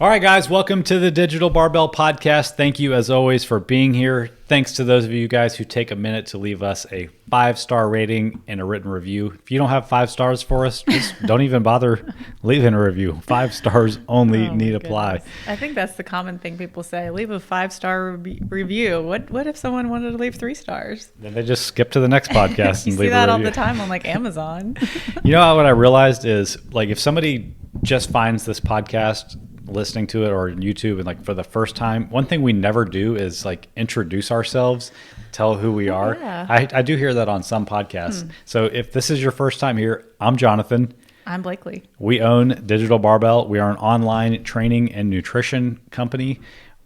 All right, guys, welcome to the Digital Barbell Podcast. Thank you, as always, for being here. Thanks to those of you guys who take a minute to leave us a 5-star rating and a written review. If you don't have 5 stars for us, just don't even bother leaving a review. 5 stars only need apply. I think that's the common thing people say. Leave a 5-star review. What if someone wanted to leave 3 stars? Then they just skip to the next podcast and leave a review. You see that all the time on like Amazon. You know what I realized is, like, if somebody just finds this podcast, listening to it or YouTube, and like for the first time, one thing we never do is like introduce ourselves, tell who we are. Yeah. I do hear that on some podcasts. So if this is your first time here, I'm Jonathan. I'm Blakely. We own Digital Barbell. We are an online training and nutrition company.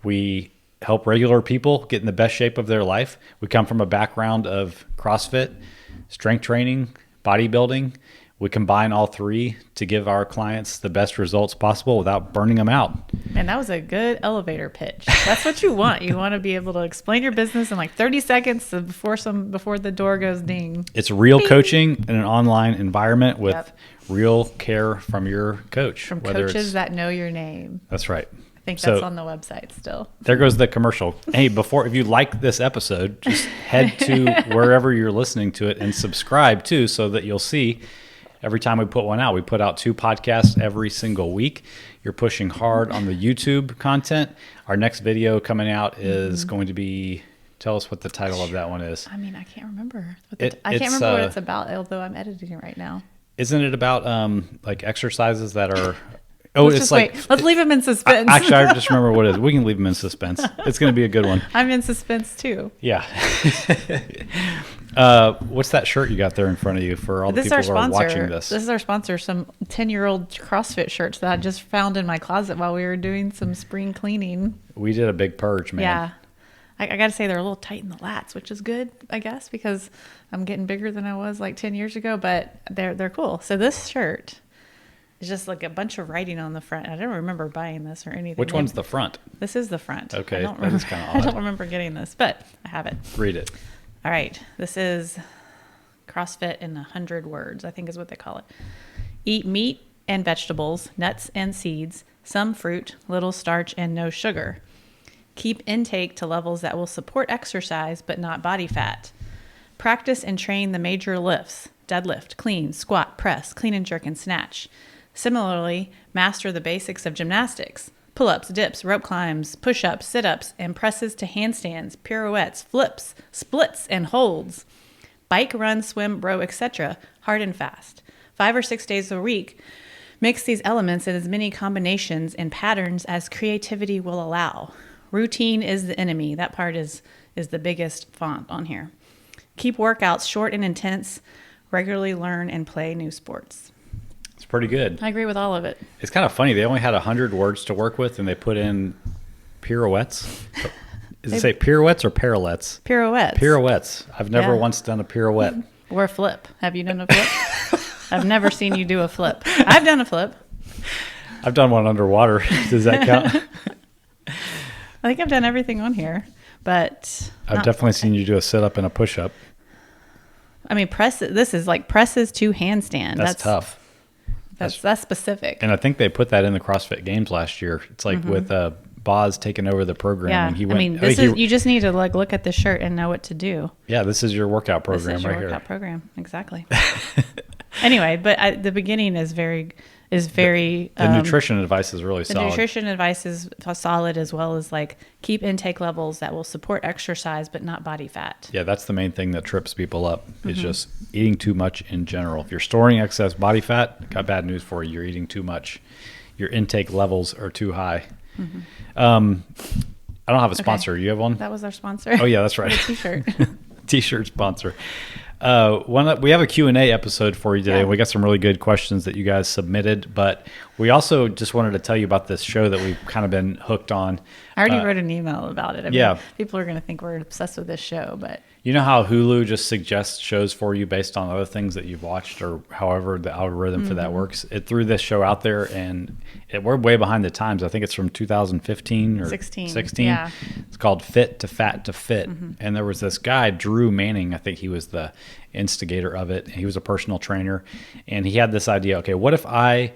We help regular people get in the best shape of their life. We come from a background of CrossFit, strength training, bodybuilding. We combine all three to give our clients the best results possible without burning them out. And that was a good elevator pitch. That's what you want. You want to be able to explain your business in like 30 seconds before the door goes ding. It's real Bing. Coaching in an online environment with Yep. real care from your coach. From coaches that know your name. That's right. I think that's on the website still. There goes the commercial. Hey, if you like this episode, just head to wherever you're listening to it and subscribe too, so that you'll see every time we put one out. We put out 2 podcasts every single week. You're pushing hard on the YouTube content. Our next video coming out is going to be, tell us what the title of that one is. I mean, I can't remember. I can't remember what it's about, although I'm editing it right now. Isn't it about like exercises that are... Let's leave them in suspense. Actually, I just remember what it is. We can leave them in suspense. It's going to be a good one. I'm in suspense too. Yeah. What's that shirt you got there in front of you for all the people who are watching this? This is our sponsor, some 10-year-old CrossFit shirts that I just found in my closet while we were doing some spring cleaning. We did a big purge, man. Yeah. I got to say they're a little tight in the lats, which is good, I guess, because I'm getting bigger than I was like 10 years ago, but they're cool. So this shirt... It's just like a bunch of writing on the front. I don't remember buying this or anything. Which one's the front? This is the front. Okay, that is kind of odd. I don't remember getting this, but I have it. Read it. All right. This is CrossFit in 100 words, I think is what they call it. Eat meat and vegetables, nuts and seeds, some fruit, little starch, and no sugar. Keep intake to levels that will support exercise but not body fat. Practice and train the major lifts: deadlift, clean, squat, press, clean and jerk, and snatch. Similarly, master the basics of gymnastics: pull-ups, dips, rope climbs, push-ups, sit-ups, and presses to handstands, pirouettes, flips, splits, and holds. Bike, run, swim, row, etc. hard and fast. 5 or 6 days a week. Mix these elements in as many combinations and patterns as creativity will allow. Routine is the enemy. That part is the biggest font on here. Keep workouts short and intense. Regularly learn and play new sports. It's pretty good. I agree with all of it. It's kind of funny. They only had 100 words to work with, and they put in pirouettes. Does it say pirouettes or parallettes? Pirouettes. Pirouettes. I've never once done a pirouette. Or a flip. Have you done a flip? I've never seen you do a flip. I've done a flip. I've done one underwater. Does that count? I think I've done everything on here, but... I've definitely seen you do a sit-up and a push-up. I mean, this is like presses to handstand. That's tough. That's specific. And I think they put that in the CrossFit Games last year. It's like with Boz taking over the program. Yeah, and you just need to like look at the shirt and know what to do. Yeah, this is your workout program This is your right workout program, exactly. Anyway, but the beginning is very. The nutrition advice is really solid. The nutrition advice is solid, as well as like keep intake levels that will support exercise but not body fat. Yeah, that's the main thing that trips people up. Is just eating too much in general. If you're storing excess body fat, got bad news for you. You're eating too much. Your intake levels are too high. I don't have a sponsor. You have one? That was our sponsor. Oh yeah, that's right. T-shirt. T-shirt sponsor. We have a Q&A episode for you today. Yeah. We got some really good questions that you guys submitted, but we also just wanted to tell you about this show that we've kind of been hooked on. I already wrote an email about it. I mean, people are going to think we're obsessed with this show, but you know how Hulu just suggests shows for you based on other things that you've watched, or however the algorithm for that works. It threw this show out there, and we're way behind the times. I think it's from 2015 or 16. Yeah. It's called Fit to Fat to Fit. And there was this guy, Drew Manning. I think he was the instigator of it. He was a personal trainer, and he had this idea. Okay, what if I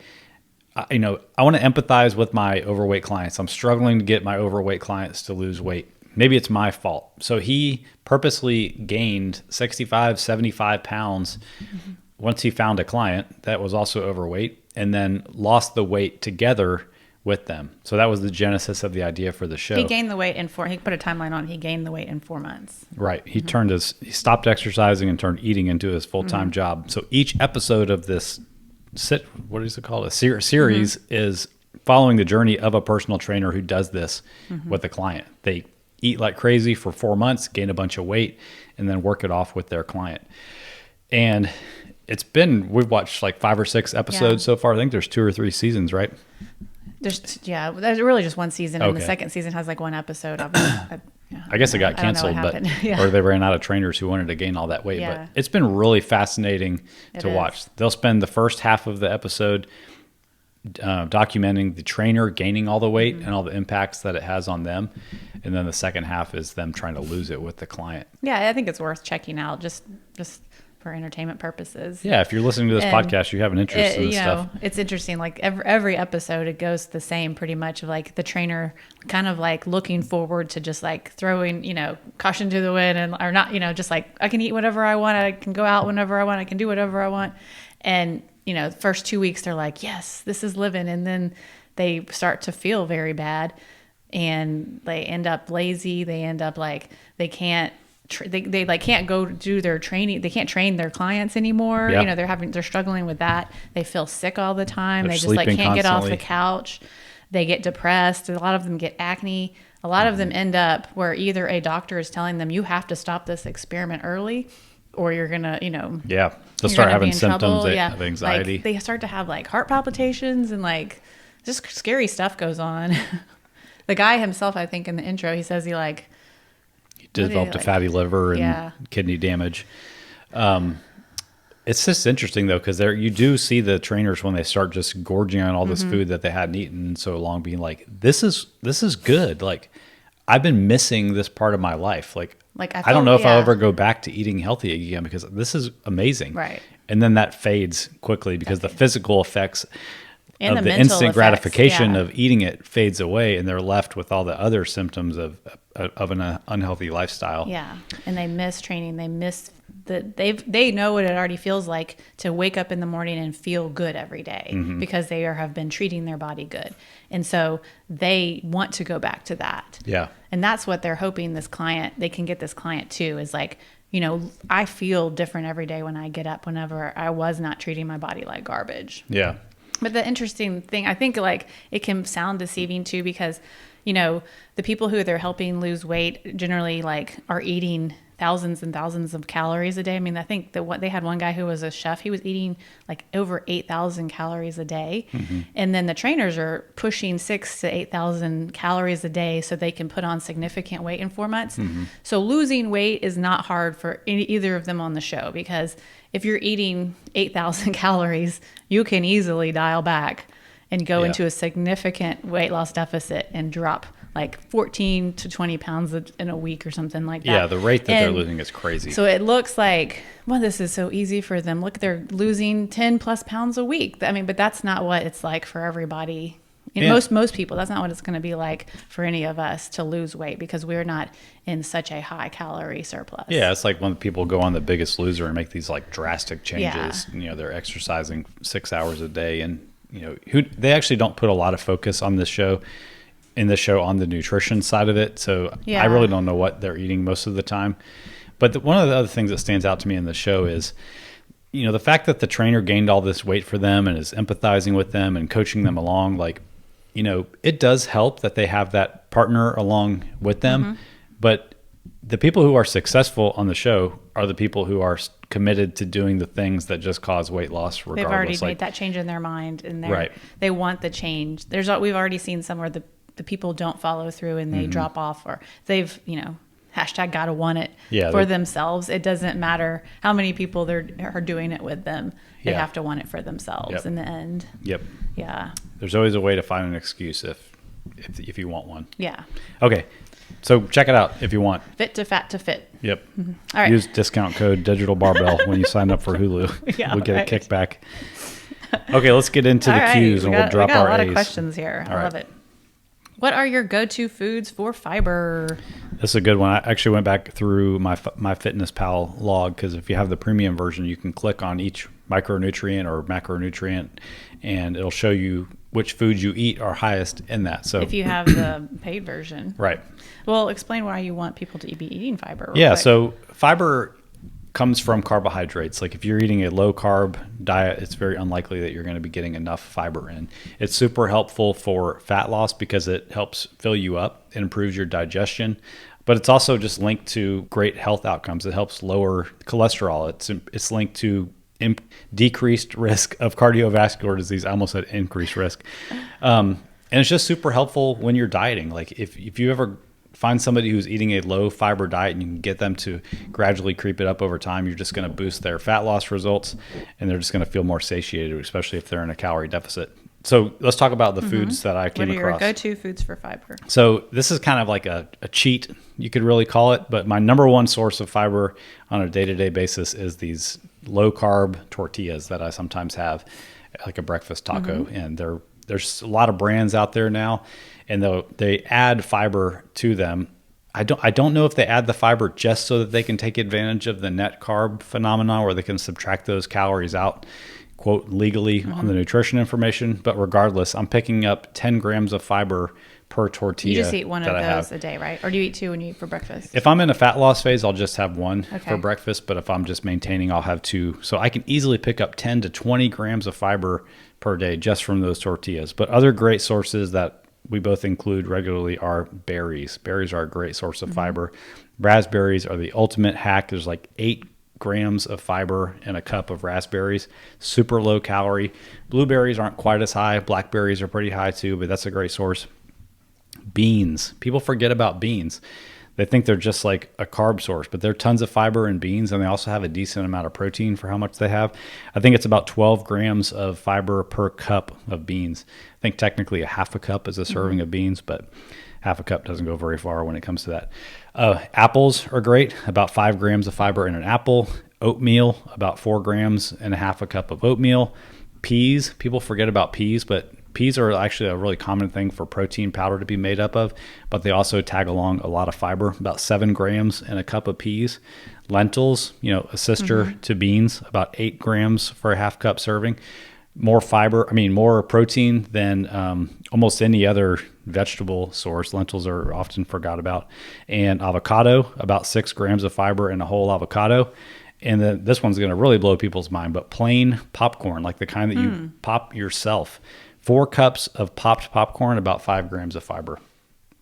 I want to empathize with my overweight clients. I'm struggling to get my overweight clients to lose weight. Maybe it's my fault. So he purposely gained 65, 75 pounds once he found a client that was also overweight, and then lost the weight together with them. So that was the genesis of the idea for the show. He gained the weight he put a timeline on. He gained the weight in 4 months. Right. He he stopped exercising and turned eating into his full-time job. So each episode of this what is it called? A series is following the journey of a personal trainer who does this with a client. They eat like crazy for 4 months, gain a bunch of weight, and then work it off with their client. And we've watched like 5 or 6 episodes so far. I think there's 2 or 3 seasons, right? There's really just one season, and the second season has like 1 episode of it. I guess it got canceled, or they ran out of trainers who wanted to gain all that weight. Yeah. But it's been really fascinating to watch. They'll spend the first half of the episode documenting the trainer gaining all the weight and all the impacts that it has on them. And then the second half is them trying to lose it with the client. Yeah, I think it's worth checking out just for entertainment purposes. Yeah, if you're listening to this podcast, you have an interest in this stuff. It's interesting. Like every episode, it goes the same pretty much. Of like the trainer kind of like looking forward to just like throwing, caution to the wind, or not, just like I can eat whatever I want. I can go out whenever I want. I can do whatever I want. And, the first 2 weeks they're like, yes, this is living. And then they start to feel very bad, and they end up lazy. They end up like they can't. They like can't go do their training. They can't train their clients anymore. Yep. They're struggling with that. They feel sick all the time. They're they just like can't constantly. Get off the couch. They get depressed. A lot of them get acne. A lot of them end up where either a doctor is telling them you have to stop this experiment early, or you're gonna, they'll start having symptoms of anxiety. Like, they start to have like heart palpitations and like just scary stuff goes on. The guy himself, I think in the intro, he says he developed a fatty liver and kidney damage. It's just interesting though, because you do see the trainers when they start just gorging on all this food that they hadn't eaten in so long, being like, "This is good." Like, I've been missing this part of my life. Like I don't know if I'll ever go back to eating healthy again, because this is amazing. Right. And then that fades quickly because the physical effects and of the instant gratification of eating it fades away, and they're left with all the other symptoms of an unhealthy lifestyle. Yeah, and they miss training. They miss they know what it already feels like to wake up in the morning and feel good every day because they have been treating their body good, and so they want to go back to that. Yeah, and that's what they're hoping they can get this client to, is like, I feel different every day when I get up. Whenever I was not treating my body like garbage. Yeah. But the interesting thing, I think, like, it can sound deceiving too, because, the people who they're helping lose weight generally like are eating thousands and thousands of calories a day. I mean, I think that they had one guy who was a chef. He was eating like over 8,000 calories a day. And then the trainers are pushing 6,000 to 8,000 calories a day so they can put on significant weight in 4 months. So losing weight is not hard for either of them on the show, because if you're eating 8,000 calories, you can easily dial back and go into a significant weight loss deficit and drop like 14 to 20 pounds in a week or something like that. Yeah, the rate that they're losing is crazy. So it looks like, well, this is so easy for them. Look, they're losing 10 plus pounds a week. I mean, but that's not what it's like for everybody. Most people, that's not what it's going to be like for any of us to lose weight, because we're not in such a high calorie surplus. Yeah, it's like when people go on The Biggest Loser and make these like drastic changes. They're exercising 6 hours a day, and they actually don't put a lot of focus on this show. On the nutrition side of it. So I really don't know what they're eating most of the time. But one of the other things that stands out to me in the show is, the fact that the trainer gained all this weight for them and is empathizing with them and coaching them along. Like, it does help that they have that partner along with them. But the people who are successful on the show are the people who are committed to doing the things that just cause weight loss regardless. They've already made that change in their mind, and they want the change. We've already seen some where the people don't follow through and they drop off, or they've, hashtag gotta want it for themselves. It doesn't matter how many people are doing it with them. They have to want it for themselves in the end. Yep. Yeah. There's always a way to find an excuse if you want one. Yeah. Okay. So check it out if you want. Fit to fat to fit. Yep. All right. Use discount code Digital Barbell when you sign up for Hulu. We'll get a kickback. Okay, let's get into the Q's and we'll drop we got our a lot A's. of questions here. All I love it. What are your go-to foods for fiber? This is a good one. I actually went back through my MyFitnessPal log, because if you have the premium version, you can click on each micronutrient or macronutrient, and it'll show you which foods you eat are highest in that. So If you have the paid version. right. Well, explain why you want people to be eating fiber. real Yeah, quick. so fiber comes from carbohydrates. Like if you're eating a low carb diet, it's very unlikely that you're going to be getting enough fiber in. It's super helpful for fat loss because it helps fill you up. It improves your digestion, but it's also just linked to great health outcomes. It helps lower cholesterol. It's linked to decreased risk of cardiovascular disease. I almost said increased risk. And it's just super helpful when you're dieting. Like if you ever find somebody who's eating a low fiber diet and you can get them to gradually creep it up over time, you're just going to boost their fat loss results, and they're just going to feel more satiated, especially if they're in a calorie deficit. So let's talk about the foods that I came What are your across. go-to foods for fiber? So this is kind of like a cheat, you could really call it, but my number one source of fiber on a day-to-day basis is these low-carb tortillas that I sometimes have, like a breakfast taco. And there's a lot of brands out there now, and they add fiber to them. I don't know if they add the fiber just so that they can take advantage of the net carb phenomenon, where they can subtract those calories out, quote, legally on the nutrition information. But regardless, I'm picking up 10 grams of fiber per tortilla. You just eat one of that I those have. a day, right? Or do you eat two when you eat for breakfast? If I'm in a fat loss phase, I'll just have one Okay. for breakfast. But if I'm just maintaining, I'll have two. So I can easily pick up 10 to 20 grams of fiber per day just from those tortillas. But other great sources that we both include regularly are berries. Berries are a great source of fiber. Raspberries are the ultimate hack. There's like 8 grams of fiber in a cup of raspberries. Super low calorie. Blueberries aren't quite as high. Blackberries are pretty high too, but that's a great source. Beans. People forget about beans. They think they're just like a carb source, but there are tons of fiber in beans, and they also have a decent amount of protein for how much they have. I think it's about 12 grams of fiber per cup of beans. I think technically a half a cup is a serving of beans, but half a cup doesn't go very far when it comes to that. Apples are great, about 5 grams of fiber in an apple. Oatmeal, about 4 grams and a half a cup of oatmeal. Peas, people forget about peas, but peas are actually a really common thing for protein powder to be made up of, but they also tag along a lot of fiber, about 7 grams in a cup of peas. Lentils, a sister to beans, about 8 grams for a half cup serving. More protein than almost any other vegetable source. Lentils are often forgot about. And avocado, about 6 grams of fiber in a whole avocado. And then this one's going to really blow people's mind, but plain popcorn, like the kind that you pop yourself. 4 cups of popped popcorn, about 5 grams of fiber.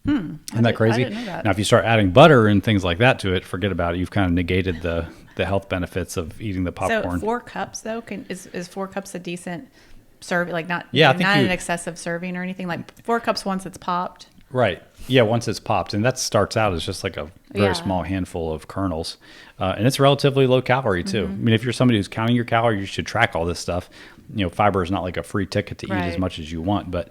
Isn't that crazy? I didn't know that. Now, if you start adding butter and things like that to it, forget about it. You've kind of negated the health benefits of eating the popcorn. So 4 cups though, is 4 cups a decent serving? Like not Yeah, I think an excessive serving or anything. Like 4 cups once it's popped. Right. Yeah, once it's popped. And that starts out as just like a very Yeah. small handful of kernels. And it's relatively low calorie too. I mean, if you're somebody who's counting your calories, you should track all this stuff. Fiber is not like a free ticket to eat as Right. much as you want, but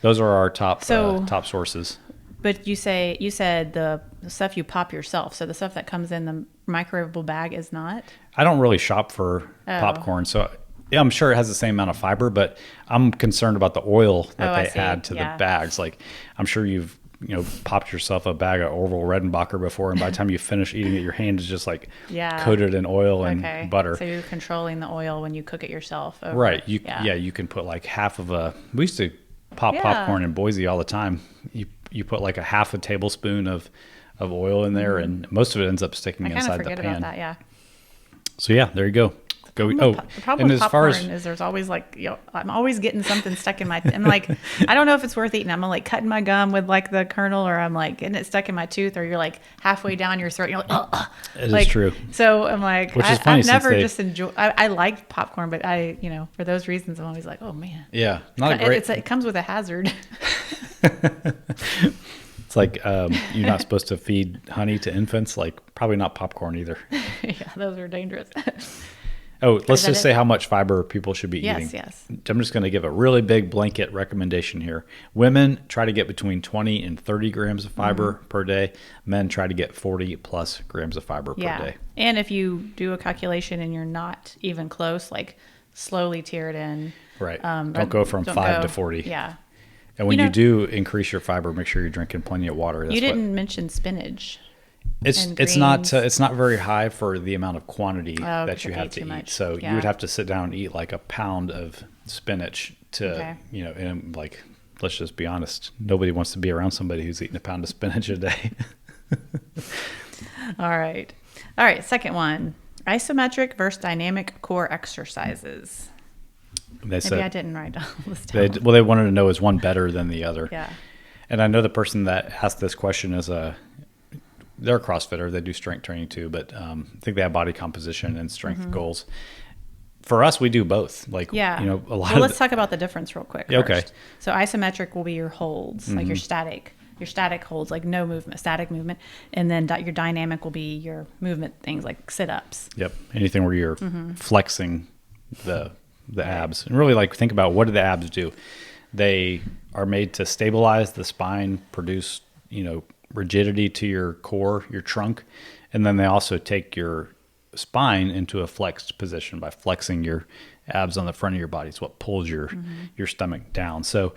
those are our top sources. But you said the stuff you pop yourself. So the stuff that comes in the microwavable bag is not? I don't really shop for Oh. popcorn, so yeah, I'm sure it has the same amount of fiber, but I'm concerned about the oil that I they see. add to Yeah. the bags. Like, I'm sure you've popped yourself a bag of Orville Redenbacher before, and by the time you finish eating it, your hand is just like Yeah. coated in oil and butter. So you're controlling the oil when you cook it yourself. Over. Right. You can put like half of we used to pop Yeah. popcorn in Boise all the time. You put like a half a tablespoon of oil in there, and most of it ends up sticking I kind of inside the forget pan. about that, yeah. So yeah, there you go. Go. The problem and with as far popcorn is there's always like, I'm always getting something stuck in my, I'm like, I don't know if it's worth eating. I'm like cutting my gum with like the kernel, or I'm like getting it stuck in my tooth, or you're like halfway down your throat and you're like, ugh. It is true. So I'm like, Which is funny I've never since just enjoyed, I like popcorn, but for those reasons, I'm always like, oh man. Yeah, not a great. It comes with a hazard. It's like you're not supposed to feed honey to infants. Like probably not popcorn either. Yeah, those are dangerous. Oh, let's that just it? say how much fiber people should be Yes, eating. yes. I'm just going to give a really big blanket recommendation here. Women try to get between 20 and 30 grams of fiber per day. Men try to get 40 plus grams of fiber per day. And if you do a calculation and you're not even close, like slowly tear it in. Right. Don't go from 5 to 40. Yeah. And when you do increase your fiber, make sure you're drinking plenty of water. You didn't mention spinach. It's not very high for the amount of quantity that you have to eat. Much. So you would have to sit down and eat like a pound of spinach to, and like, let's just be honest. Nobody wants to be around somebody who's eating a pound of spinach a day. All right. Second one, isometric versus dynamic core exercises. Maybe I didn't write all this down. They wanted to know, is one better than the other? Yeah. And I know the person that asked this question they're a CrossFitter. They do strength training too, but I think they have body composition and strength goals. For us, we do both. Like, let's talk about the difference real quick. Okay. First. So isometric will be your holds, like your static holds, like no movement, static movement. And then your dynamic will be your movement things like sit-ups. Yep. Anything where you're flexing the abs. And really, like, think about, what do the abs do? They are made to stabilize the spine, produce, rigidity to your core, your trunk, and then they also take your spine into a flexed position by flexing your abs on the front of your body. It's what pulls your stomach down. So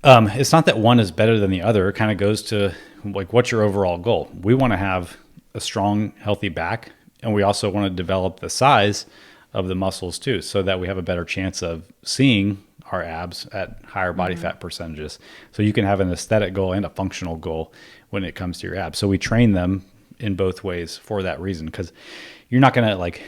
it's not that one is better than the other. It kind of goes to, like, what's your overall goal? We want to have a strong, healthy back, and we also want to develop the size of the muscles too, so that we have a better chance of seeing our abs at higher body fat percentages. So you can have an aesthetic goal and a functional goal when it comes to your abs. So we train them in both ways for that reason, because you're not going to like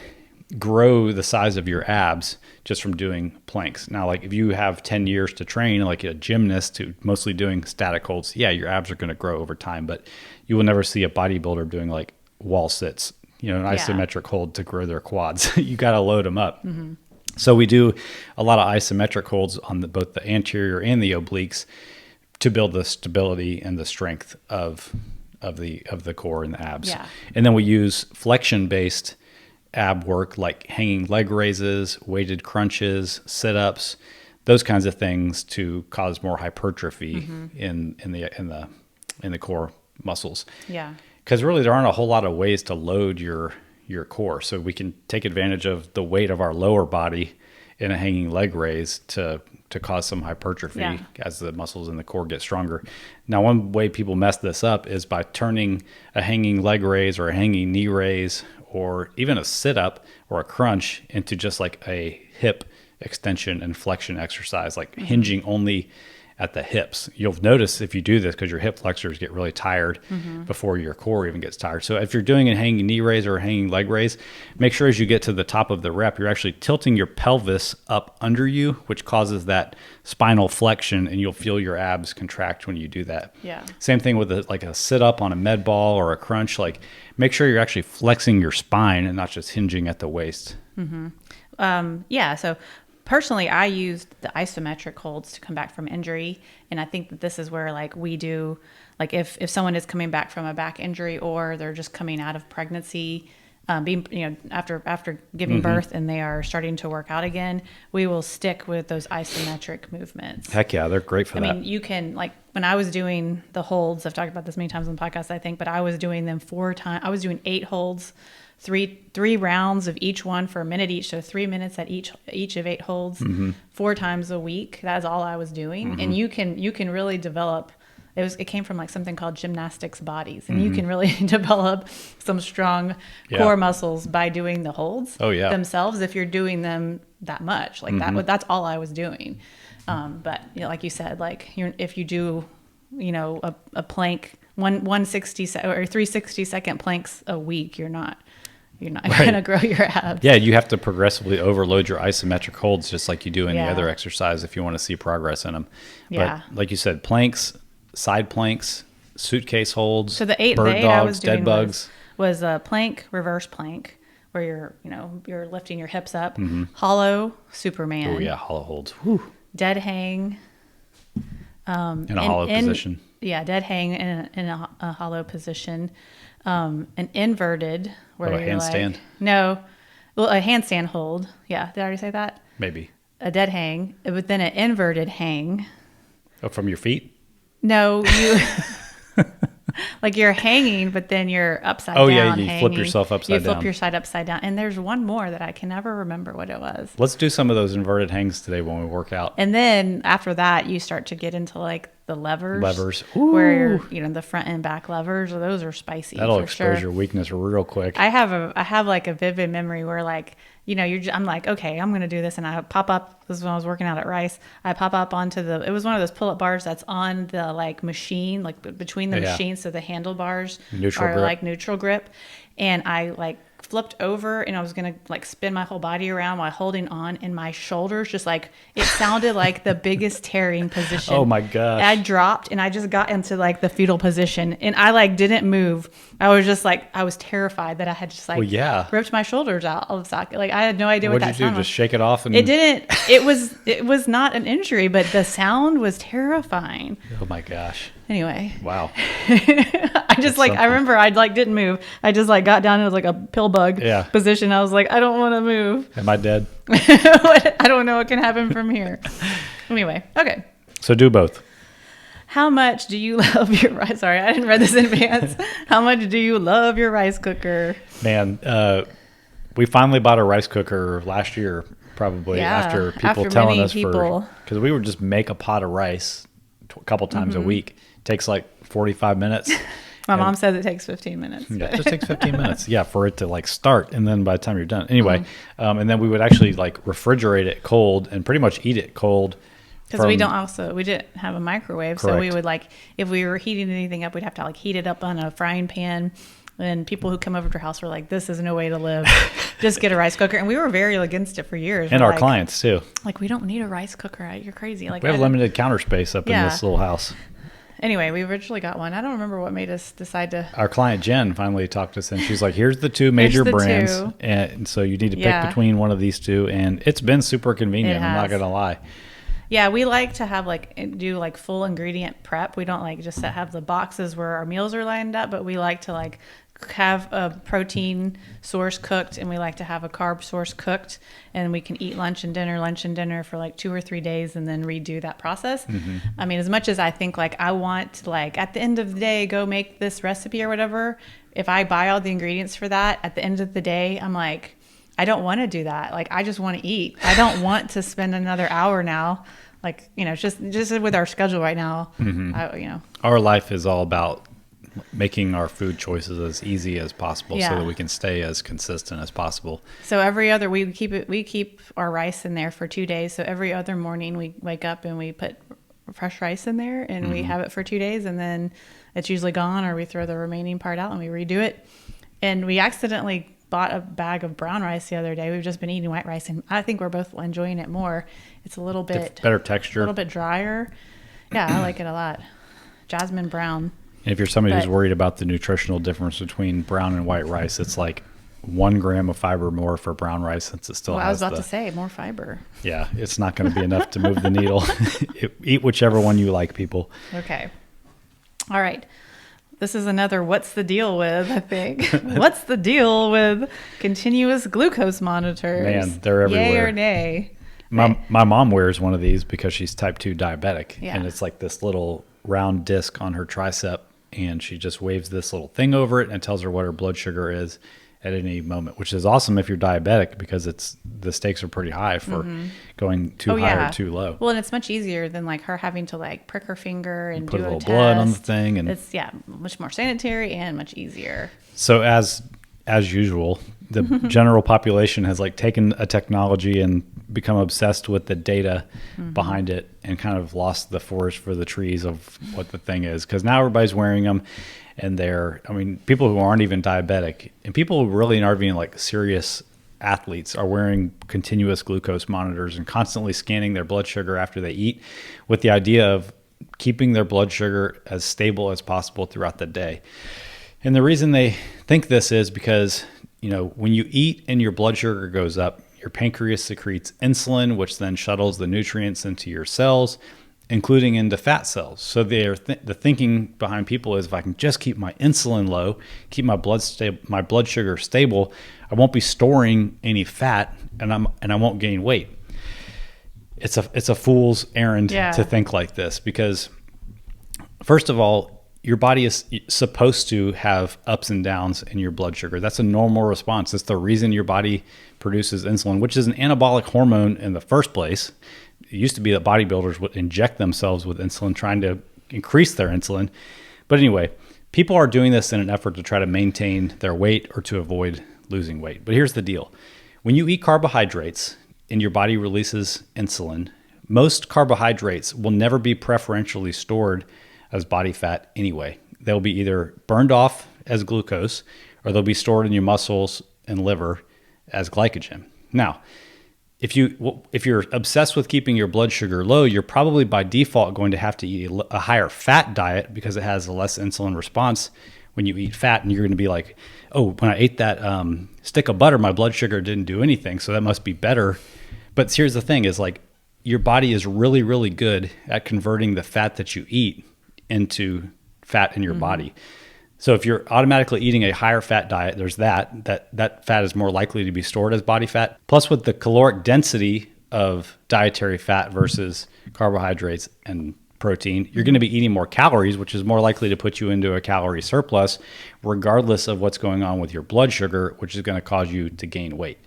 grow the size of your abs just from doing planks. Now, like, if you have 10 years to train like a gymnast to mostly doing static holds, your abs are going to grow over time, but you will never see a bodybuilder doing like wall sits, an isometric hold to grow their quads. You got to load them up. So we do a lot of isometric holds on both the anterior and the obliques to build the stability and the strength of the core and the abs. Yeah. And then we use flexion-based ab work, like hanging leg raises, weighted crunches, sit-ups, those kinds of things, to cause more hypertrophy in the core muscles. Yeah. Because really, there aren't a whole lot of ways to load your core. So we can take advantage of the weight of our lower body in a hanging leg raise to cause some hypertrophy as the muscles in the core get stronger. Now, one way people mess this up is by turning a hanging leg raise or a hanging knee raise or even a sit-up or a crunch into just like a hip extension and flexion exercise, like hinging only at the hips. You'll notice if you do this, because your hip flexors get really tired before your core even gets tired. So if you're doing a hanging knee raise or a hanging leg raise, make sure as you get to the top of the rep, you're actually tilting your pelvis up under you, which causes that spinal flexion, and you'll feel your abs contract when you do that. Yeah. Same thing with a sit up on a med ball or a crunch. Like, make sure you're actually flexing your spine and not just hinging at the waist. So personally, I used the isometric holds to come back from injury. And I think that this is where, like, we do, like, if someone is coming back from a back injury or they're just coming out of pregnancy, after giving birth and they are starting to work out again, we will stick with those isometric movements. Heck yeah, they're great for that. I mean, you can, like, when I was doing the holds, I've talked about this many times on the podcast, I think, but I was doing them 4 times. I was doing 8 holds, three rounds of each one for a minute each, so 3 minutes at each of 8 holds, 4 times a week. That's all I was doing. And you can really develop. It came from like something called gymnastics bodies, and you can really develop some strong core muscles by doing the holds themselves if you're doing them that much. Like that's all I was doing. But like you said, like if you do, a plank, 160 or 360-second planks a week, you're not going to grow your abs. Yeah, you have to progressively overload your isometric holds just like you do any other exercise if you want to see progress in them. But like you said, planks, side planks, suitcase holds, so the 8 bird dogs, I was doing dead bugs. Was a plank, reverse plank, where you're lifting your hips up. Hollow Superman. Oh yeah, hollow holds. Whew. Dead hang. In a hollow position. Yeah, dead hang in a hollow position. An inverted, where a handstand? A handstand hold. Yeah, did I already say that? Maybe. A dead hang, but then an inverted hang. Oh, from your feet? No, Like you're hanging, but then you're upside Oh, down. yeah, you hanging. flip yourself upside You flip down. your side upside down. And there's one more that I can never remember what it was. Let's do some of those inverted hangs today when we work out. And then after that, you start to get into like the levers. Ooh. Where you're, the front and back levers, those are spicy. That'll for expose sure. your weakness real quick. I have like a vivid memory where like, I'm like, okay, I'm going to do this. And I pop up, this is when I was working out at Rice. I pop up onto it was one of those pull-up bars that's on the like machine, like between the machines. So the handlebars Neutral are grip. like neutral grip. And I like flipped over and I was going to like spin my whole body around while holding on, and my shoulders just like, it sounded like the biggest tearing position. Oh my gosh. I dropped and I just got into like the fetal position, and I like didn't move. I was just like, I was terrified that I had just like ripped my shoulders out of the socket. Like I had no idea what that What'd you do? sound was. Just shake it off? And It didn't. It was not an injury, but the sound was terrifying. Oh my gosh. Anyway, Wow. I just like, I remember I like didn't move. I just like got down. It was like a pill bug position. I was like, I don't want to move. Am I dead? I don't know what can happen from here. Anyway, okay. So do both. How much do you love your rice? Sorry, I didn't read this in advance. How much do you love your rice cooker? Man, we finally bought a rice cooker last year, probably after telling us because we would just make a pot of rice a couple times a week. It takes like 45 minutes. My mom says it takes 15 minutes. Yeah, it just takes 15 minutes. Yeah, for it to like start, and then by the time you're done. Anyway, and then we would actually like refrigerate it cold and pretty much eat it cold. Because we didn't have a microwave. Correct. So we would like, if we were heating anything up, we'd have to like heat it up on a frying pan. And people who come over to our house were like, this is no way to live. Just get a rice cooker. And we were very against it for years. And we're our like, clients too. Like, we don't need a rice cooker. You're crazy. Like we have limited counter space up in this little house. Anyway, we originally got one. I don't remember what made us decide to. Our client Jen finally talked to us, and she's like, here's the two major brands. And so you need to pick between one of these two. And it's been super convenient. I'm not going to lie. Yeah, we like to have do full ingredient prep. We don't like just have the boxes where our meals are lined up, but we like to like have a protein source cooked, and we like to have a carb source cooked, and we can eat lunch and dinner for like 2 or 3 days and then redo that process. I mean, as much as I think like I want to like at the end of the day go make this recipe or whatever, if I buy all the ingredients for that at the end of the day, I'm like, I don't want to do that. Like, I just want to eat. I don't want to spend another hour now. Like, just with our schedule right now, Our life is all about making our food choices as easy as possible so that we can stay as consistent as possible. So we keep our rice in there for 2 days. So every other morning we wake up and we put fresh rice in there, and we have it for 2 days, and then it's usually gone, or we throw the remaining part out and we redo it. And we accidentally bought a bag of brown rice the other day. We've just been eating white rice, and I think we're both enjoying it more. It's a little bit better texture, a little bit drier. Yeah, I like it a lot. Jasmine brown. And if you're somebody who's worried about the nutritional difference between brown and white rice, it's like 1 gram of fiber more for brown rice, since it still has I was about to say more fiber. Yeah, it's not going to be enough to move the needle. Eat whichever one you like, people. Okay. All right. This is another what's the deal with, I think. What's the deal with continuous glucose monitors? Man, they're everywhere. Yay or nay? My mom wears one of these because she's type 2 diabetic. Yeah. And it's like this little round disc on her tricep, and she just waves this little thing over it and tells her what her blood sugar is at any moment, which is awesome if you're diabetic, because the stakes are pretty high for going too high or too low. Well, and it's much easier than like her having to like prick her finger and put do a little test. blood on the thing, and it's much more sanitary and much easier. So as usual, the general population has like taken a technology and become obsessed with the data behind it, and kind of lost the forest for the trees of what the thing is, because now everybody's wearing them. And people who aren't even diabetic, and people who really aren't even like serious athletes, are wearing continuous glucose monitors and constantly scanning their blood sugar after they eat, with the idea of keeping their blood sugar as stable as possible throughout the day. And the reason they think this is because, when you eat and your blood sugar goes up, your pancreas secretes insulin, which then shuttles the nutrients into your cells, including into fat cells. So the thinking behind people is, if I can just keep my insulin low, keep my blood sugar stable, I won't be storing any fat, and I won't gain weight. It's a fool's errand to think like this, because first of all, your body is supposed to have ups and downs in your blood sugar. That's a normal response. It's the reason your body produces insulin, which is an anabolic hormone in the first place. It used to be that bodybuilders would inject themselves with insulin, trying to increase their insulin. But anyway, people are doing this in an effort to try to maintain their weight or to avoid losing weight. But here's the deal. When you eat carbohydrates and your body releases insulin, most carbohydrates will never be preferentially stored as body fat anyway. They'll be either burned off as glucose or they'll be stored in your muscles and liver as glycogen. Now, if you're obsessed with keeping your blood sugar low, you're probably by default going to have to eat a higher fat diet because it has a less insulin response when you eat fat. And you're going to be like, oh, when I ate that stick of butter, my blood sugar didn't do anything, so that must be better. But here's the thing is like your body is really, really good at converting the fat that you eat into fat in your body. So if you're automatically eating a higher fat diet, there's that fat is more likely to be stored as body fat. Plus with the caloric density of dietary fat versus carbohydrates and protein, you're going to be eating more calories, which is more likely to put you into a calorie surplus, regardless of what's going on with your blood sugar, which is going to cause you to gain weight.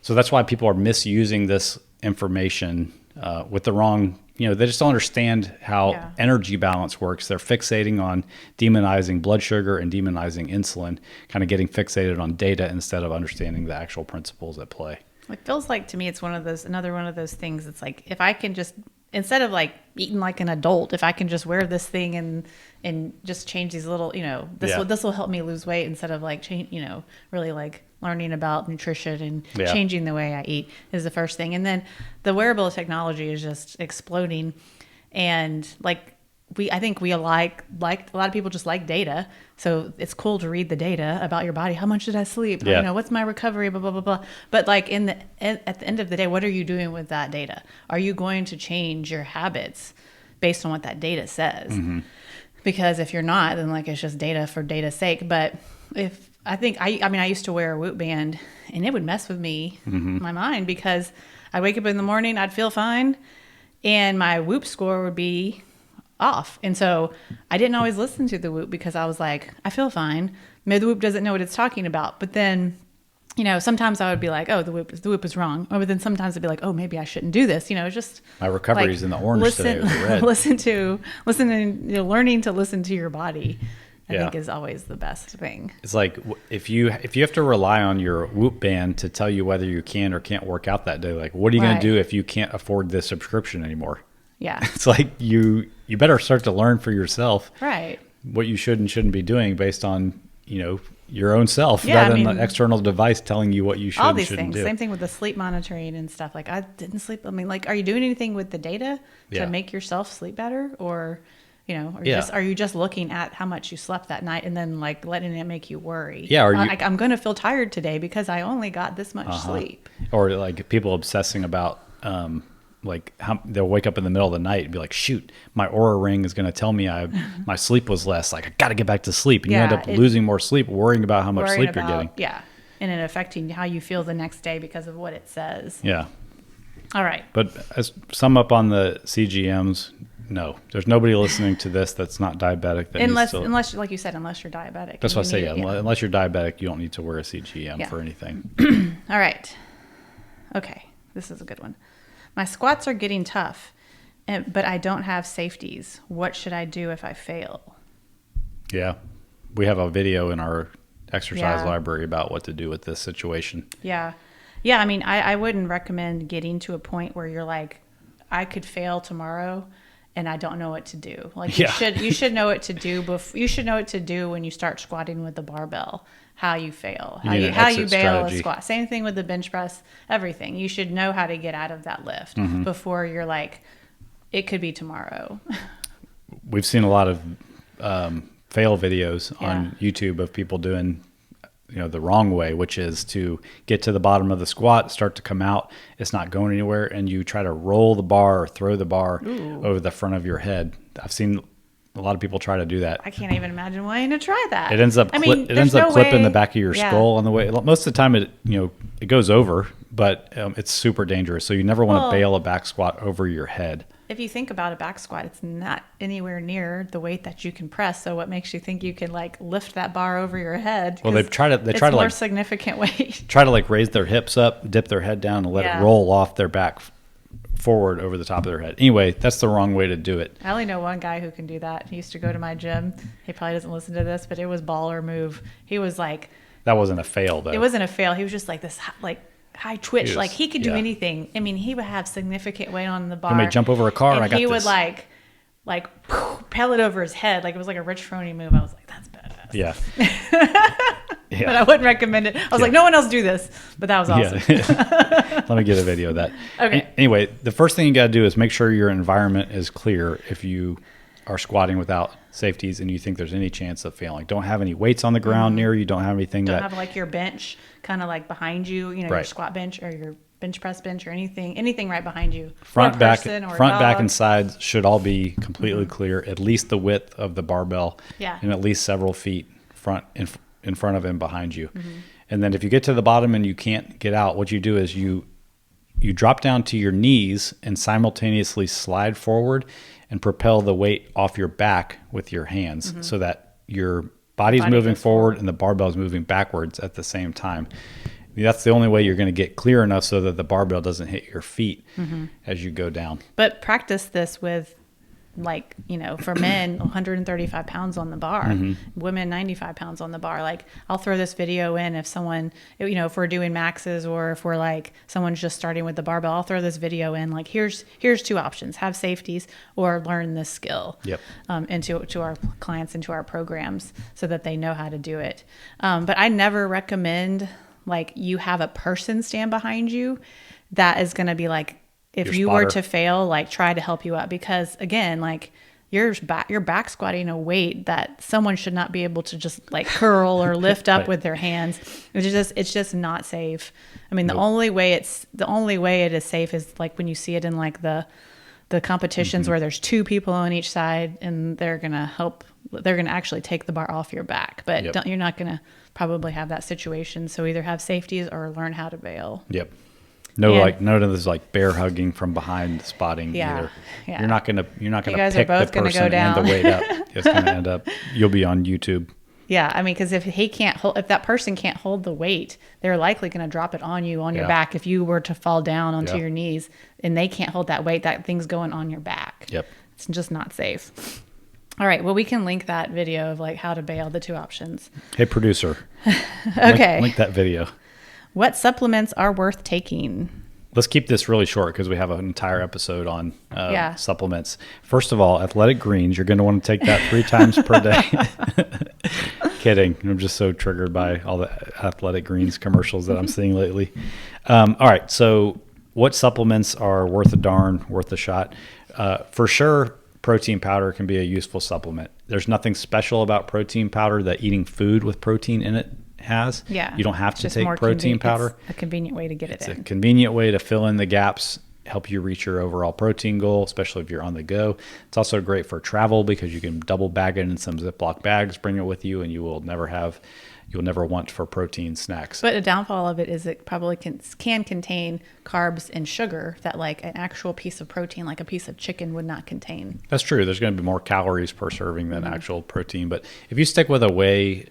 So that's why people are misusing this information with the wrong, they just don't understand how energy balance works. They're fixating on demonizing blood sugar and demonizing insulin, kind of getting fixated on data instead of understanding the actual principles at play. It feels like to me it's another one of those things. It's like if I can just, instead of like eating like an adult, if I can just wear this thing and just change these little, this will help me lose weight instead of like really like learning about nutrition and changing the way I eat is the first thing. And then the wearable technology is just exploding. And like I think we like a lot of people just like data. So it's cool to read the data about your body. How much did I sleep? Yeah. What's my recovery? Blah, blah, blah, blah. But like at the end of the day, what are you doing with that data? Are you going to change your habits based on what that data says? Mm-hmm. Because if you're not, then like it's just data for data's sake. But I used to wear a Whoop band and it would mess with me, my mind, because I'd wake up in the morning, I'd feel fine, and my Whoop score would be off. And so I didn't always listen to the Whoop because I was like, I feel fine. Maybe the Whoop doesn't know what it's talking about. But then, sometimes I would be like, oh, the Whoop is wrong. But then sometimes I'd be like, oh, maybe I shouldn't do this. Just my recovery is in the orange today or the red. Learning to listen to your body. I think is always the best thing. It's like if you have to rely on your Whoop band to tell you whether you can or can't work out that day, like what are you going to do if you can't afford this subscription anymore? Yeah. It's like you better start to learn for yourself what you should and shouldn't be doing based on, your own self rather than an external device telling you what you should and shouldn't do. Same thing with the sleep monitoring and stuff. Like I didn't sleep. Are you doing anything with the data to make yourself sleep better or are you just looking at how much you slept that night and then like letting it make you worry? Yeah. I'm going to feel tired today because I only got this much sleep. Or like people obsessing about, like how they'll wake up in the middle of the night and be like, shoot, my Oura ring is going to tell me my sleep was less. Like I got to get back to sleep. And you end up losing more sleep, worrying about how much sleep you're getting. Yeah. And it affecting how you feel the next day because of what it says. Yeah. All right. But as sum up on the CGMs, no, there's nobody listening to this that's not diabetic. Unless, like you said, unless you're diabetic. That's what I say. Unless you're diabetic, you don't need to wear a CGM for anything. All right. Okay. This is a good one. My squats are getting tough, but I don't have safeties. What should I do if I fail? Yeah. We have a video in our exercise library about what to do with this situation. Yeah. Yeah. I wouldn't recommend getting to a point where you're like, I could fail tomorrow and I don't know what to do. Like you should know what to do. You should know what to do when you start squatting with the barbell. How you fail, how you bail a squat. Same thing with the bench press. Everything you should know how to get out of that lift before you're like, it could be tomorrow. We've seen a lot of fail videos on YouTube of people doing the wrong way, which is to get to the bottom of the squat, start to come out, it's not going anywhere, and you try to roll the bar or throw the bar over the front of your head. I've seen a lot of people try to do that. I can't even imagine wanting to try that. It ends up clipping the back of your skull on the way. Most of the time it goes over, but it's super dangerous. So you never want to bail a back squat over your head. if you think about a back squat, it's not anywhere near the weight that you can press. So what makes you think you can like lift that bar over your head? Well, they try to more like significant weight. Try to like raise their hips up, dip their head down, and let it roll off their back forward over the top of their head. Anyway, that's the wrong way to do it. I only know one guy who can do that. He used to go to my gym. He probably doesn't listen to this, but it was baller move. He was like, that wasn't a fail though. It wasn't a fail. He was just like this, like high twitch. Like he could do yeah. anything. I mean, he would have significant weight on the bar. He may jump over a car. And I got he this. would like pellet over his head. Like it was like a Rich Froning move. I was like, that's badass. Yeah. Yeah. But I wouldn't recommend it. I was like, no one else do this. But that was awesome. Yeah. Let me get a video of that. Okay. Anyway, the first thing you got to do is make sure your environment is clear if you are squatting without safeties and you think there's any chance of failing. Don't have any weights on the ground near you. Don't have anything Don't have like your bench kind of like behind you, you know, your squat bench or your bench press bench or anything right behind you. Front, back, and sides should all be completely clear, at least the width of the barbell and at least several feet in front of and behind you. And then if you get to the bottom and you can't get out, what you do is you drop down to your knees and simultaneously slide forward and propel the weight off your back with your hands so that your body's moving forward and the barbell is moving backwards at the same time. That's the only way you're going to get clear enough so that the barbell doesn't hit your feet as you go down. But practice this with, like, you know, for men, 135 pounds on the bar, women, 95 pounds on the bar. Like, I'll throw this video in if someone, you know, if we're doing maxes or if we're like, someone's just starting with the barbell, I'll throw this video in. Like, here's two options: have safeties or learn this skill into our clients, into our programs so that they know how to do it. But I never recommend like you have a person stand behind you that is going to be like, if you were to fail, like try to help you out, because again, like you're back squatting a weight that someone should not be able to just like curl or lift up with their hands. It's just not safe. I mean, the only way it is safe is like when you see it in like the competitions where there's two people on each side and they're going to actually take the bar off your back, but you're not going to probably have that situation. So either have safeties or learn how to bail. Yep. None of this like bear hugging from behind spotting either. Yeah. You're not gonna pick the person and the weight up. It's gonna end up you'll be on YouTube. Yeah, I mean, because if that person can't hold the weight, they're likely going to drop it on you on your back. If you were to fall down onto your knees and they can't hold that weight, that thing's going on your back. Yep, it's just not safe. All right, well, we can link that video of like how to bail, the two options. Hey, producer. Okay, link that video. What supplements are worth taking? Let's keep this really short because we have an entire episode on supplements. First of all, athletic greens. You're going to want to take that 3 times per day. Kidding. I'm just so triggered by all the athletic greens commercials that I'm seeing lately. All right. So what supplements are worth a darn, worth a shot? For sure, protein powder can be a useful supplement. There's nothing special about protein powder that eating food with protein in it has. Yeah. You don't have to take protein powder. It's a convenient way to get it in. It's a convenient way to fill in the gaps, help you reach your overall protein goal, especially if you're on the go. It's also great for travel because you can double bag it in some Ziploc bags, bring it with you, and you'll never want for protein snacks. But a downfall of it is it probably can contain carbs and sugar that like an actual piece of protein, like a piece of chicken, would not contain. That's true. There's going to be more calories per serving than actual protein. But if you stick with a whey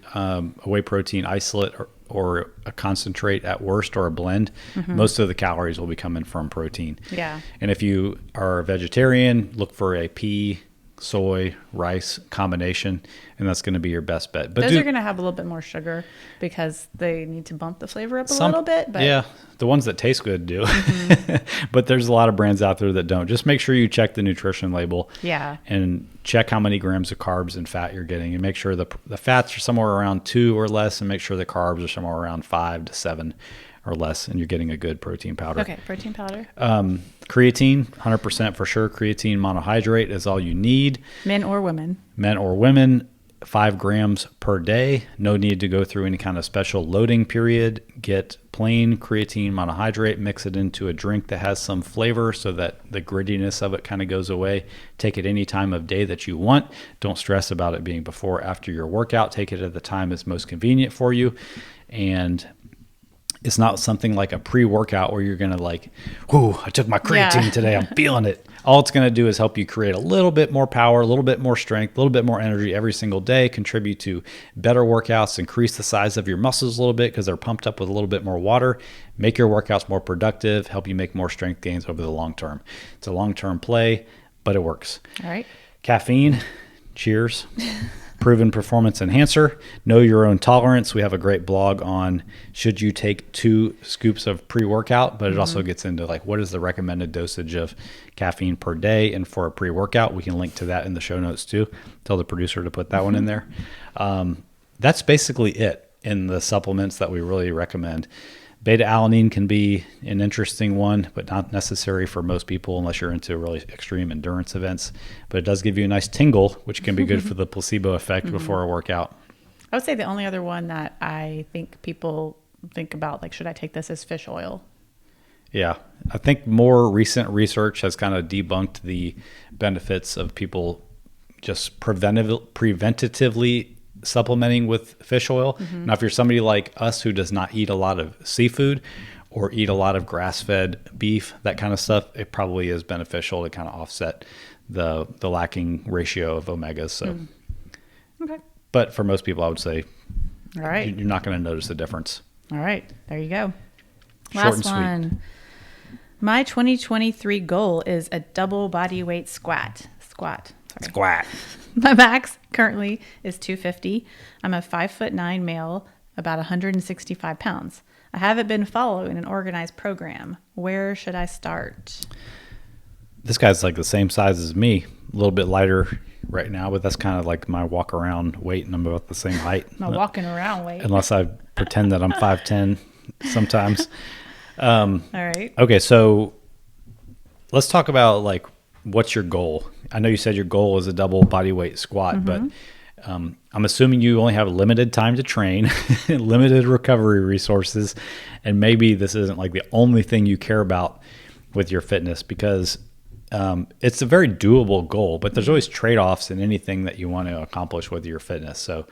protein isolate or a concentrate at worst, or a blend, most of the calories will be coming from protein. Yeah. And if you are a vegetarian, look for a pea, soy, rice combination, and that's going to be your best bet. But those are going to have a little bit more sugar because they need to bump the flavor up a little bit. But yeah, the ones that taste good do. But there's a lot of brands out there that don't. Just make sure you check the nutrition label. Yeah. And check how many grams of carbs and fat you're getting, and make sure the fats are somewhere around 2 or less, and make sure the carbs are somewhere around 5 to 7 or less, and you're getting a good protein powder. Okay, protein powder. Creatine, 100% for sure. Creatine monohydrate is all you need. Men or women. 5 grams per day. No need to go through any kind of special loading period. Get plain creatine monohydrate, mix it into a drink that has some flavor so that the grittiness of it kind of goes away. Take it any time of day that you want. Don't stress about it being before or after your workout. Take it at the time that's most convenient for you. And It's not something like a pre-workout where you're going to like, whoo, I took my creatine today. I'm feeling it. All it's going to do is help you create a little bit more power, a little bit more strength, a little bit more energy every single day, contribute to better workouts, increase the size of your muscles a little bit because they're pumped up with a little bit more water, make your workouts more productive, help you make more strength gains over the long term. It's a long-term play, but it works. All right. Caffeine, cheers. Proven performance enhancer. Know your own tolerance. We have a great blog on should you take 2 scoops of pre-workout, but it also gets into like what is the recommended dosage of caffeine per day and for a pre-workout. We can link to that in the show notes too. Tell the producer to put that one in there. That's basically it in the supplements that we really recommend. Beta-alanine can be an interesting one, but not necessary for most people unless you're into really extreme endurance events. But it does give you a nice tingle, which can be good for the placebo effect before a workout. I would say the only other one that I think people think about, like, should I take this, as fish oil? Yeah. I think more recent research has kind of debunked the benefits of people just preventatively supplementing with fish oil. Now, if you're somebody like us who does not eat a lot of seafood or eat a lot of grass-fed beef, that kind of stuff, it probably is beneficial to kind of offset the lacking ratio of omegas. So, Okay. But for most people, I would say, All right. you're not going to notice the difference. All right. There you go. Short Last and sweet. one. My 2023 goal is a double body weight squat. Sorry. Squat. My max currently is 250. I'm a 5'9" male, about 165 pounds. I haven't been following an organized program. Where should I start? This guy's like the same size as me, a little bit lighter right now, but that's kind of like my walk around weight, and I'm about the same height. My walking around weight. Unless I pretend that I'm 5'10" sometimes. All right. Okay, so let's talk about like what's your goal. I know you said your goal is a double body weight squat, but I'm assuming you only have limited time to train, limited recovery resources, and maybe this isn't like the only thing you care about with your fitness, because it's a very doable goal, but there's always trade-offs in anything that you want to accomplish with your fitness. So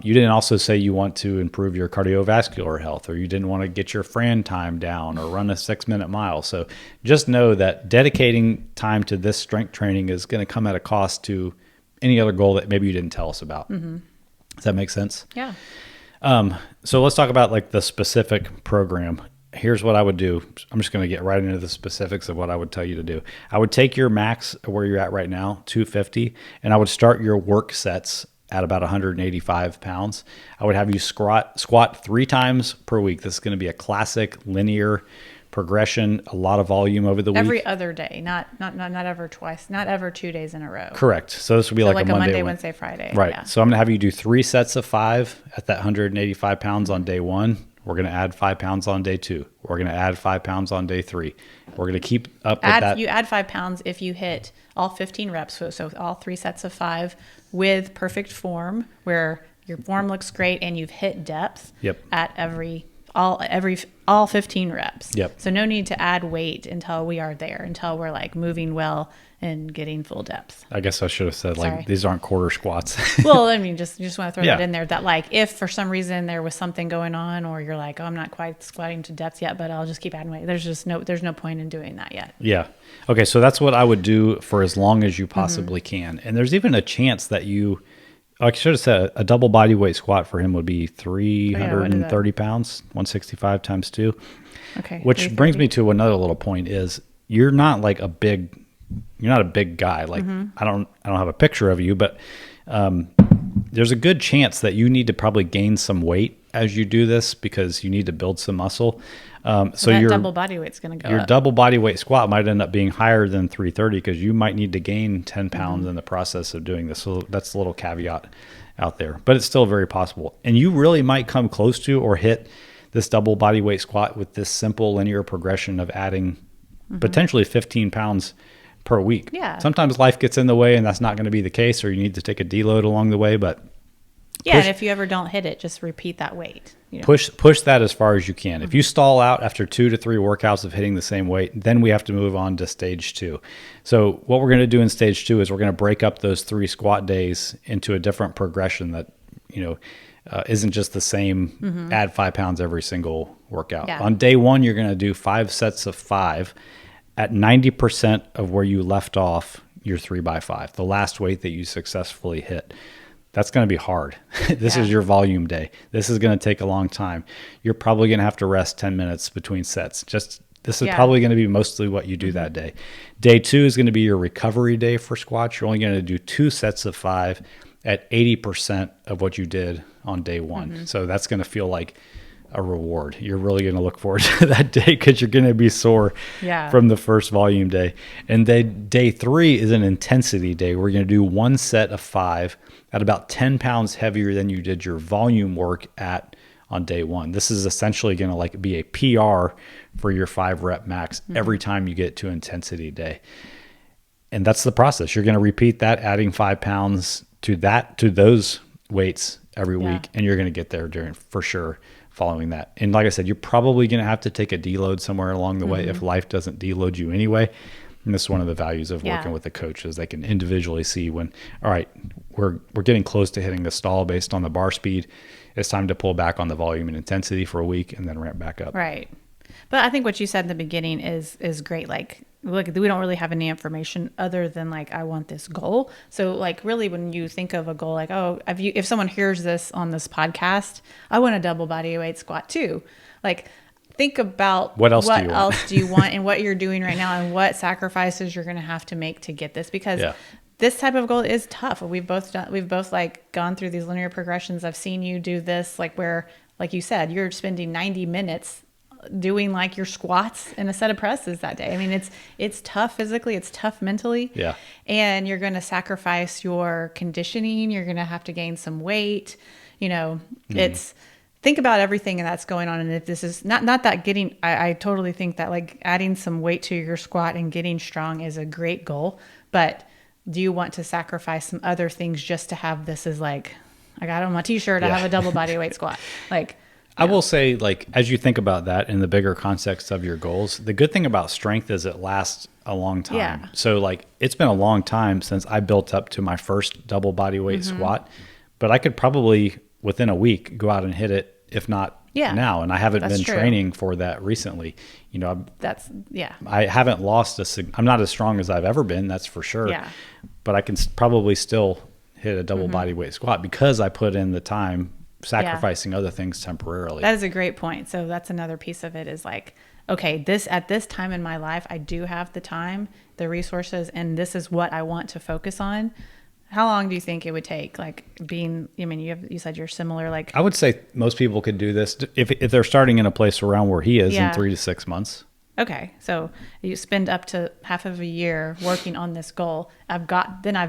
you didn't also say you want to improve your cardiovascular health, or you didn't want to get your Fran time down or run a 6-minute mile. So just know that dedicating time to this strength training is going to come at a cost to any other goal that maybe you didn't tell us about. Does that make sense? Yeah. So let's talk about like the specific program. Here's what I would do. I'm just going to get right into the specifics of what I would tell you to do. I would take your max where you're at right now, 250, and I would start your work sets at about 185 pounds. I would have you squat 3 times per week. This is going to be a classic linear progression, a lot of volume over the week. Every other day, not ever twice, not ever 2 days in a row. Correct. So this would be like a Monday, Wednesday, Friday. Right. Yeah. So I'm going to have you do 3 sets of 5 at that 185 pounds on day 1. We're going to add 5 pounds on day 2. We're going to add 5 pounds on day 3. We're going to keep up with that. You add 5 pounds if you hit all 15 reps. So all 3 sets of 5 with perfect form, where your form looks great and you've hit depth. Yep. At all 15 reps. Yep. So no need to add weight until we are there, until we're like moving well and getting full depth. I guess I should have said like, Sorry. these aren't quarter squats. Well, I mean, just want to throw Yeah. that in there, that like if for some reason there was something going on, or you're like, oh, I'm not quite squatting to depth yet, but I'll just keep adding weight. There's no point in doing that yet. Yeah. Okay. So that's what I would do for as long as you possibly can. And there's even a chance that I should have said a double body weight squat for him would be 330 pounds, 165 times 2. Okay. Which brings me to another little point is you're not a big guy. Like I don't have a picture of you, but there's a good chance that you need to probably gain some weight as you do this, because you need to build some muscle. So that your double body weight's going to go your up. double body weight squat might end up being higher than 330, because you might need to gain 10 pounds in the process of doing this. So that's a little caveat out there, but it's still very possible. And you really might come close to or hit this double body weight squat with this simple linear progression of adding potentially 15 pounds per week. Yeah. Sometimes life gets in the way and that's not going to be the case, or you need to take a deload along the way, but Yeah, and if you ever don't hit it, just repeat that weight. Push that as far as you can. If you stall out after 2 to 3 workouts of hitting the same weight, then we have to move on to stage 2. So what we're going to do in stage 2 is we're going to break up those 3 squat days into a different progression that isn't just the same, add 5 pounds every single workout. Yeah. On day one, you're going to do 5 sets of 5 at 90% of where you left off your 3x5, the last weight that you successfully hit. That's going to be hard. This is your volume day. This is going to take a long time. You're probably going to have to rest 10 minutes between sets. This is probably going to be mostly what you do that day. Day 2 is going to be your recovery day for squats. You're only going to do 2 sets of 5 at 80% of what you did on day 1. So that's going to feel like a reward. You're really going to look forward to that day because you're going to be sore from the first volume day. And then day 3 is an intensity day. We're going to do 1 set of 5 at about 10 pounds heavier than you did your volume work at on day 1. This is essentially going to like be a PR for your 5 rep max every time you get to intensity day. And that's the process. You're going to repeat that, adding 5 pounds to those weights every week, and you're going to get there for sure following that. And like I said, you're probably going to have to take a deload somewhere along the way if life doesn't deload you anyway. And this is one of the values of working with the coaches. They can individually see when, all right, we're getting close to hitting the stall based on the bar speed. It's time to pull back on the volume and intensity for a week and then ramp back up. Right. But I think what you said in the beginning is great. Like, look, we don't really have any information other than like, I want this goal. So like really when you think of a goal, like, oh, if someone hears this on this podcast, I want a double body weight squat too. Like, think about what else do you want and what you're doing right now and what sacrifices you're going to have to make to get this, because this type of goal is tough. We've both like gone through these linear progressions. I've seen you do this, like where, like you said, you're spending 90 minutes doing like your squats and a set of presses that day. I mean, it's tough physically, it's tough mentally. Yeah. And you're going to sacrifice your conditioning. You're going to have to gain some weight. It's, think about everything that's going on. And if this is not that getting, I totally think that like adding some weight to your squat and getting strong is a great goal. But do you want to sacrifice some other things just to have this as like, I got on my t-shirt, I have a double body weight squat. Like, I will say, like, as you think about that in the bigger context of your goals, the good thing about strength is it lasts a long time. Yeah. So like, it's been a long time since I built up to my first double body weight squat, but I could probably within a week go out and hit it, if not now. And I haven't been training for that recently. I haven't lost I'm not as strong as I've ever been, that's for sure. Yeah. But I can probably still hit a double body weight squat because I put in the time sacrificing other things temporarily. That is a great point. So that's another piece of it is like, okay, at this time in my life, I do have the time, the resources, and this is what I want to focus on. How long do you think it would take? Like you said you're similar. Like, I would say most people could do this if they're starting in a place around where he is in 3 to 6 months. Okay. So you spend up to half of a year working on this goal. I've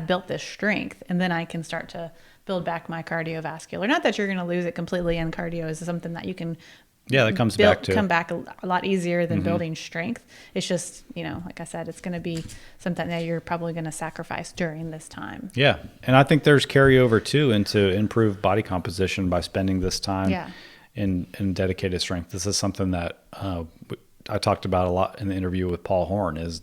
built this strength, and then I can start to build back my cardiovascular. Not that you're going to lose it completely, and cardio is something that you can that come back a lot easier than building strength. It's just, like I said, it's going to be something that you're probably going to sacrifice during this time. Yeah. And I think there's carryover too into improved body composition by spending this time in dedicated strength. This is something that I talked about a lot in the interview with Paul Horn, is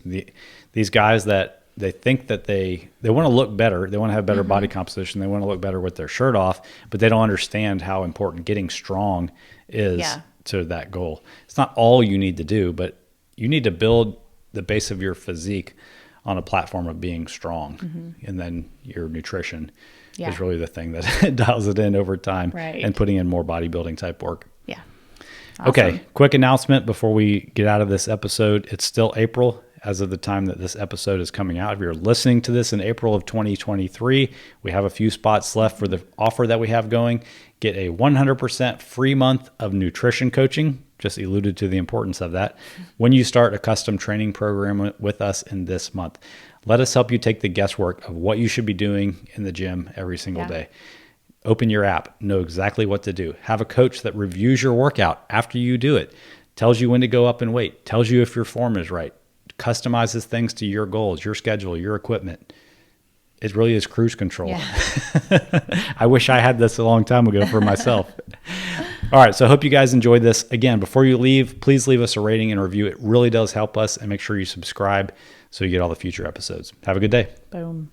these guys that they think that they want to look better. They want to have better body composition. They want to look better with their shirt off, but they don't understand how important getting strong is to that goal. It's not all you need to do, but you need to build the base of your physique on a platform of being strong. And then your nutrition is really the thing that dials it in over time, and putting in more bodybuilding type work. Yeah. Awesome. Okay. Quick announcement before we get out of this episode. It's still April as of the time that this episode is coming out. If you're listening to this in April of 2023, we have a few spots left for the offer that we have going. Get a 100% free month of nutrition coaching. Just alluded to the importance of that. When you start a custom training program with us in this month, let us help you take the guesswork of what you should be doing in the gym every single day. Open your app, know exactly what to do. Have a coach that reviews your workout after you do it, tells you when to go up in weight, tells you if your form is right, customizes things to your goals, your schedule, your equipment. It really is cruise control. Yeah. I wish I had this a long time ago for myself. All right. So I hope you guys enjoyed this. Again, before you leave, please leave us a rating and review. It really does help us, and make sure you subscribe so you get all the future episodes. Have a good day. Boom.